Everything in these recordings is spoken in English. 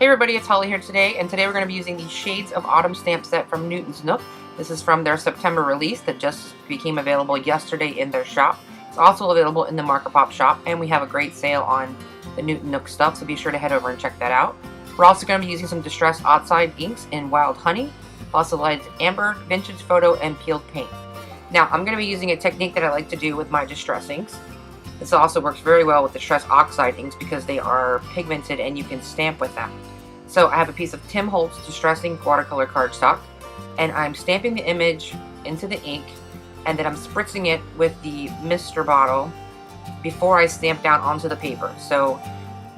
Hey everybody, it's Holly here today, and today we're going to be using the Shades of Autumn stamp set from Newton's Nook. This is from their September release that just became available yesterday in their shop. It's also available in the MarkerPop shop, and we have a great sale on the Newton Nook stuff, so be sure to head over and check that out. We're also going to be using some distressed Oxide inks in Wild Honey, Fossilized Amber, Vintage Photo, and Peeled Paint. Now, I'm going to be using a technique that I like to do with my distress inks. This also works very well with distressed Oxide inks because they are pigmented and you can stamp with them. So I have a piece of Tim Holtz Distress Ink watercolor cardstock, and I'm stamping the image into the ink, and then I'm spritzing it with the mister bottle before I stamp down onto the paper. So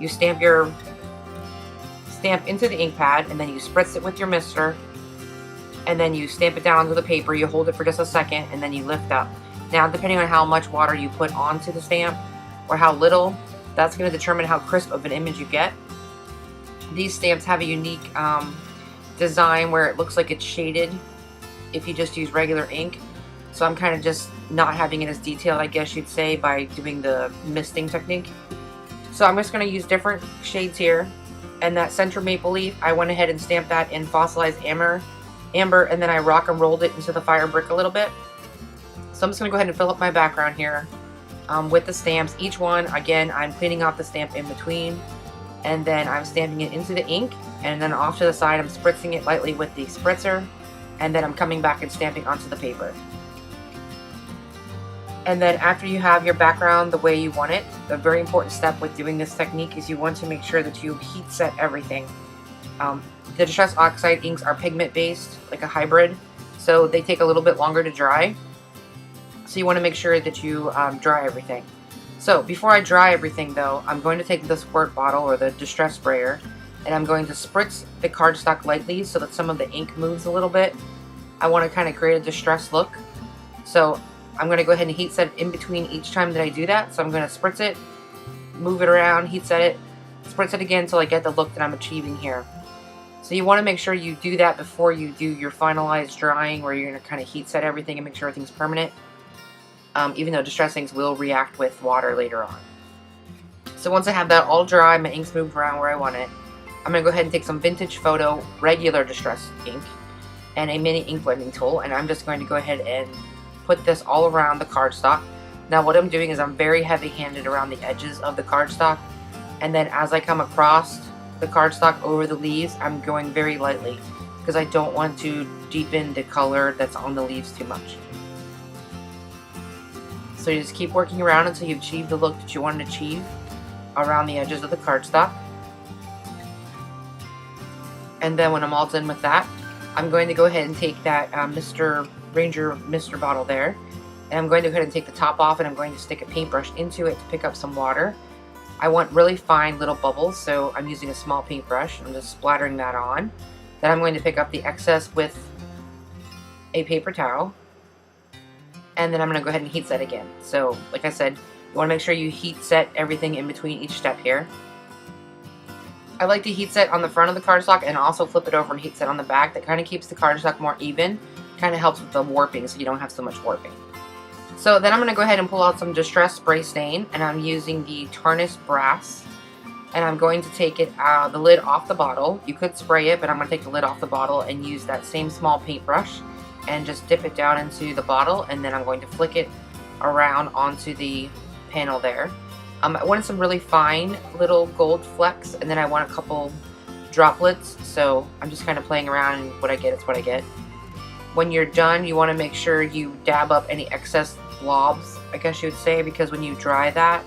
you stamp into the ink pad, and then you spritz it with your mister, and then you stamp it down onto the paper. You hold it for just a second, and then you lift up. Now, depending on how much water you put onto the stamp or how little, that's going to determine how crisp of an image you get. These stamps have a unique design where it looks like it's shaded if you just use regular ink. So I'm kind of just not having it as detailed, I guess you'd say, by doing the misting technique. So I'm just going to use different shades here. And that center maple leaf, I went ahead and stamped that in Fossilized Amber, and then I rock and rolled it into the fire brick a little bit. So I'm just going to go ahead and fill up my background here with the stamps. Each one, again, I'm cleaning off the stamp in between, and then I'm stamping it into the ink, and then off to the side I'm spritzing it lightly with the spritzer, and then I'm coming back and stamping onto the paper. And then after you have your background the way you want it, the very important step with doing this technique is you want to make sure that you heat set everything. The Distress Oxide inks are pigment based, like a hybrid, so they take a little bit longer to dry. So you want to make sure that you dry everything. So before I dry everything though, I'm going to take the squirt bottle or the distress sprayer, and I'm going to spritz the cardstock lightly so that some of the ink moves a little bit. I want to kind of create a distressed look. So I'm going to go ahead and heat set it in between each time that I do that. So I'm going to spritz it, move it around, heat set it, spritz it again until I get the look that I'm achieving here. So you want to make sure you do that before you do your finalized drying, where you're going to kind of heat set everything and make sure everything's permanent. Even though distress inks will react with water later on. So once I have that all dry, my ink's moved around where I want it, I'm going to go ahead and take some Vintage Photo regular distress ink and a mini ink blending tool, and I'm just going to go ahead and put this all around the cardstock. Now what I'm doing is I'm very heavy-handed around the edges of the cardstock, and then as I come across the cardstock over the leaves, I'm going very lightly because I don't want to deepen the color that's on the leaves too much. So you just keep working around until you achieve the look that you want to achieve around the edges of the cardstock. And then when I'm all done with that, I'm going to go ahead and take that Mr. Ranger Mister bottle there, and I'm going to go ahead and take the top off, and I'm going to stick a paintbrush into it to pick up some water. I want really fine little bubbles, so I'm using a small paintbrush. I'm just splattering that on. Then I'm going to pick up the excess with a paper towel. And then I'm going to go ahead and heat set again. So, like I said, you want to make sure you heat set everything in between each step here. I like to heat set on the front of the cardstock and also flip it over and heat set on the back. That kind of keeps the cardstock more even. Kind of helps with the warping so you don't have so much warping. So then I'm going to go ahead and pull out some Distress Spray Stain, and I'm using the Tarnished Brass. And I'm going to take it the lid off the bottle. You could spray it, but I'm going to take the lid off the bottle and use that same small paintbrush and just dip it down into the bottle, and then I'm going to flick it around onto the panel there. I wanted some really fine little gold flecks, and then I want a couple droplets, so I'm just kind of playing around, and what I get is what I get. When you're done, you want to make sure you dab up any excess blobs, I guess you would say, because when you dry that,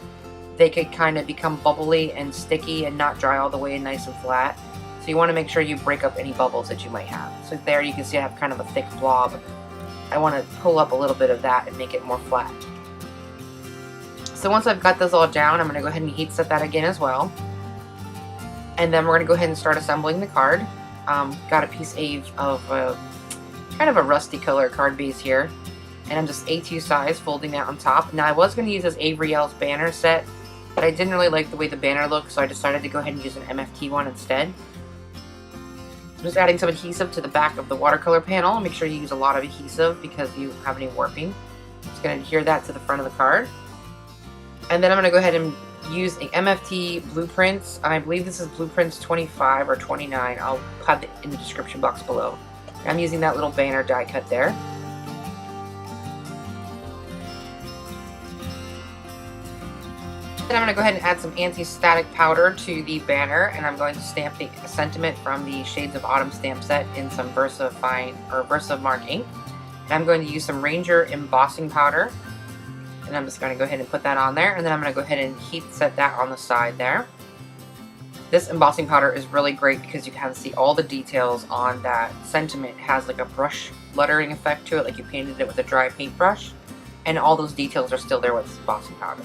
they could kind of become bubbly and sticky and not dry all the way nice and flat. So you want to make sure you break up any bubbles that you might have. So there you can see I have kind of a thick blob. I want to pull up a little bit of that and make it more flat. So once I've got this all down, I'm going to go ahead and heat set that again as well. And then we're going to go ahead and start assembling the card. Got a piece of kind of a rusty color card base here. And I'm just A2 size folding that on top. Now I was going to use this Avery Ellis banner set, but I didn't really like the way the banner looked, so I decided to go ahead and use an MFT one instead. I'm just adding some adhesive to the back of the watercolor panel. Make sure you use a lot of adhesive because you don't have any warping. Just going to adhere that to the front of the card. And then I'm going to go ahead and use a MFT blueprints. I believe this is blueprints 25 or 29. I'll have it in the description box below. I'm using that little banner die cut there. Then I'm going to go ahead and add some anti-static powder to the banner, and I'm going to stamp the sentiment from the Shades of Autumn stamp set in some VersaMark ink. And I'm going to use some Ranger embossing powder, and I'm just going to go ahead and put that on there, and then I'm going to go ahead and heat set that on the side there. This embossing powder is really great because you can see all the details on that sentiment. It has like a brush lettering effect to it, like you painted it with a dry paintbrush, and all those details are still there with this embossing powder.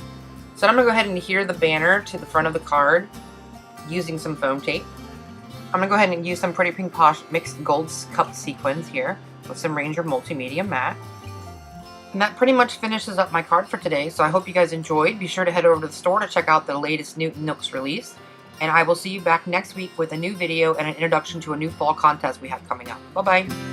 So I'm going to go ahead and adhere the banner to the front of the card using some foam tape. I'm going to go ahead and use some Pretty Pink Posh mixed gold cup sequins here with some Ranger Multimedia Matte. And that pretty much finishes up my card for today, so I hope you guys enjoyed. Be sure to head over to the store to check out the latest Nook's release. And I will see you back next week with a new video and an introduction to a new fall contest we have coming up. Bye-bye!